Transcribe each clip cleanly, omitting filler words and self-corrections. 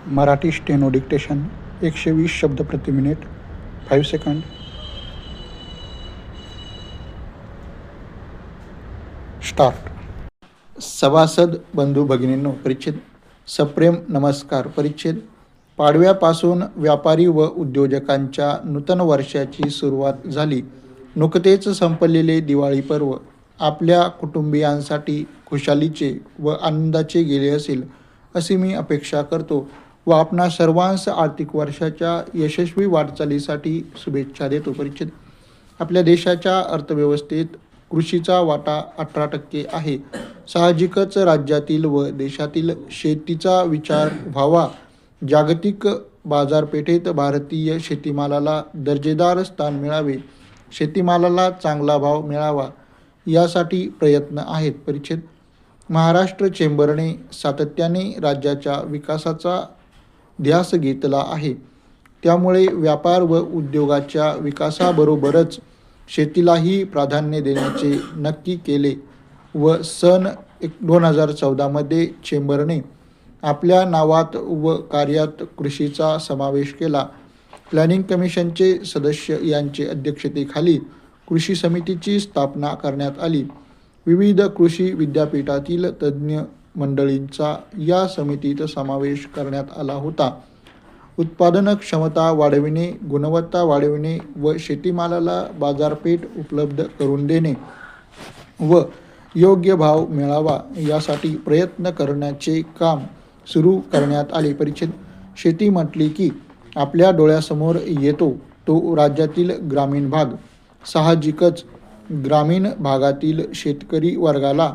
Marathi steno dictation 120 शब्द प्रति minute 5 second. Start. सभासद बंधू भगिनींनो, परिच्छेद सप्रेम नमस्कार. परिच्छेद पाडव्यापासून व्यापारी व उद्योजकांच्या नूतन वर्षाची सुरुवात झाली. नुकतेच संपलेले दिवाळी पर्व आपल्या कुटुंबियांसाठी खुशालीचे व आनंदाचे गेले असेल अशी मी अपेक्षा करतो व आपणा सर्वांस आर्थिक वर्षाच्या यशस्वी वाटचालीसाठी शुभेच्छा देतो. परिच्छेद आपल्या देशाच्या अर्थव्यवस्थेत कृषीचा वाटा 18% आहे. साहजिकच राज्यातील व देशातील शेतीचा विचार व्हावा. जागतिक बाजारपेठेत भारतीय शेतीमालाला दर्जेदार स्थान मिळावे, शेतीमालाला चांगला भाव मिळावा यासाठी प्रयत्न आहेत. परिच्छेद महाराष्ट्र चेंबरने सातत्याने राज्याच्या विकासाचा ध्यास घेतला आहे. त्यामुळे व्यापार व उद्योगाच्या विकासाबरोबरच शेतीलाही प्राधान्य देण्याचे नक्की केले व सन 2014 चेंबरने आपल्या नावात व कार्यात कृषीचा समावेश केला. प्लॅनिंग कमिशनचे सदस्य यांचे अध्यक्षतेखाली कृषी समितीची स्थापना करण्यात आली. विविध कृषी विद्यापीठातील तज्ज्ञ मंडळींचा या समितीत समावेश करण्यात आला होता. उत्पादन क्षमता वाढविणे, गुणवत्ता वाढविणे व शेतीमालाला बाजारपेठ उपलब्ध करून देणे व योग्य भाव मिळावा यासाठी प्रयत्न करण्याचे काम सुरू करण्यात आले. परिच्छेद शेती म्हटली की आपल्या डोळ्यासमोर येतो तो राज्यातील ग्रामीण भाग. साहजिकच ग्रामीण भागातील शेतकरी वर्गाला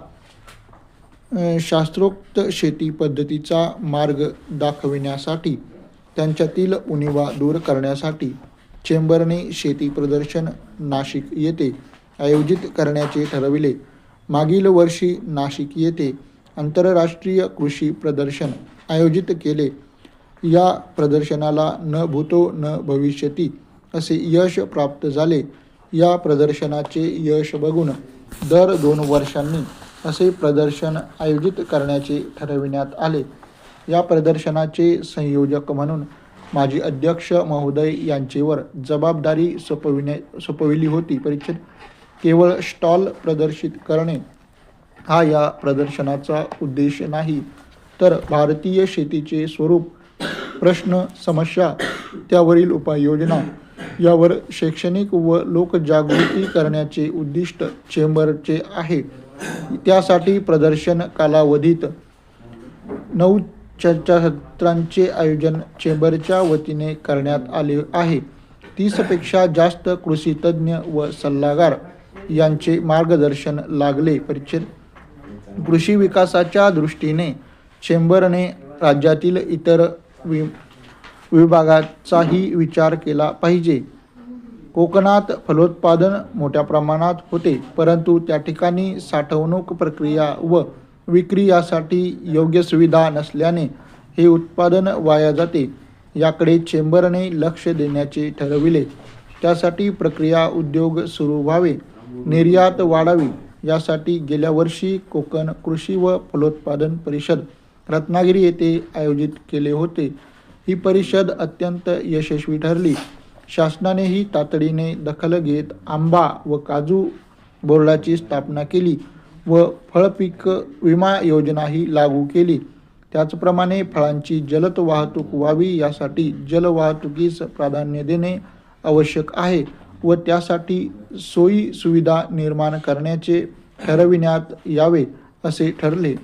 शास्त्रोक्त शेती पद्धतीचा मार्ग दाखविण्यासाठी, त्यांच्यातील उणिवा दूर करण्यासाठी चेंबरने शेती प्रदर्शन नाशिक येथे आयोजित करण्याचे ठरविले. मागील वर्षी नाशिक येथे आंतरराष्ट्रीय कृषी प्रदर्शन आयोजित केले. या प्रदर्शनाला न भूतो न भविष्यती असे यश प्राप्त झाले. या प्रदर्शनाचे यश बघून दर 2 वर्षांनी असे प्रदर्शन आयोजित करण्याचे ठरविण्यात आले. या प्रदर्शनाचे संयोजक म्हणून माजी अध्यक्ष महोदय यांचेवर जबाबदारी सोपविली होती. परिच्छेद केवळ स्टॉल प्रदर्शित करणे हा या प्रदर्शनाचा उद्देश नाही, तर भारतीय शेतीचे स्वरूप, प्रश्न, समस्या, त्यावरील उपाययोजना यावर शैक्षणिक व लोकजागृती करण्याचे उद्दिष्ट चेंबरचे आहे. त्यासाठी प्रदर्शन कालावधीत 9 चर्चासत्रांचे आयोजन चेंबरच्या वतीने करण्यात आले आहे. 30 पेक्षा जास्त कृषी तज्ज्ञ व सल्लागार यांचे मार्गदर्शन लागले. परिच्छेद कृषी विकासाच्या दृष्टीने चेंबरने राज्यातील इतर विभागाचाही विचार केला पाहिजे. कोकणात फलोत्पादन मोठ्या प्रमाणात होते, परंतु त्या ठिकाणी साठवणूक, प्रक्रिया व विक्री यासाठी योग्य सुविधा नसल्याने हे उत्पादन वाया जाते. याकडे चेंबरने लक्ष देण्याचे ठरविले. त्यासाठी प्रक्रिया उद्योग सुरू व्हावे, निर्यात वाढावी यासाठी गेल्या वर्षी कोकण कृषी व फलोत्पादन परिषद रत्नागिरी येथे आयोजित केले होते. ही परिषद अत्यंत यशस्वी ठरली. शासनानेही तातडीने दखल घेत आंबा व काजू बोर्डाची स्थापना केली व फळपीक विमा योजनाही लागू केली. त्याचप्रमाणे फळांची जलद वाहतूक व्हावी यासाठी जलवाहतुकीस प्राधान्य देणे आवश्यक आहे व त्यासाठी सोयी सुविधा निर्माण करण्याचे ठरविण्यात यावे असे ठरले.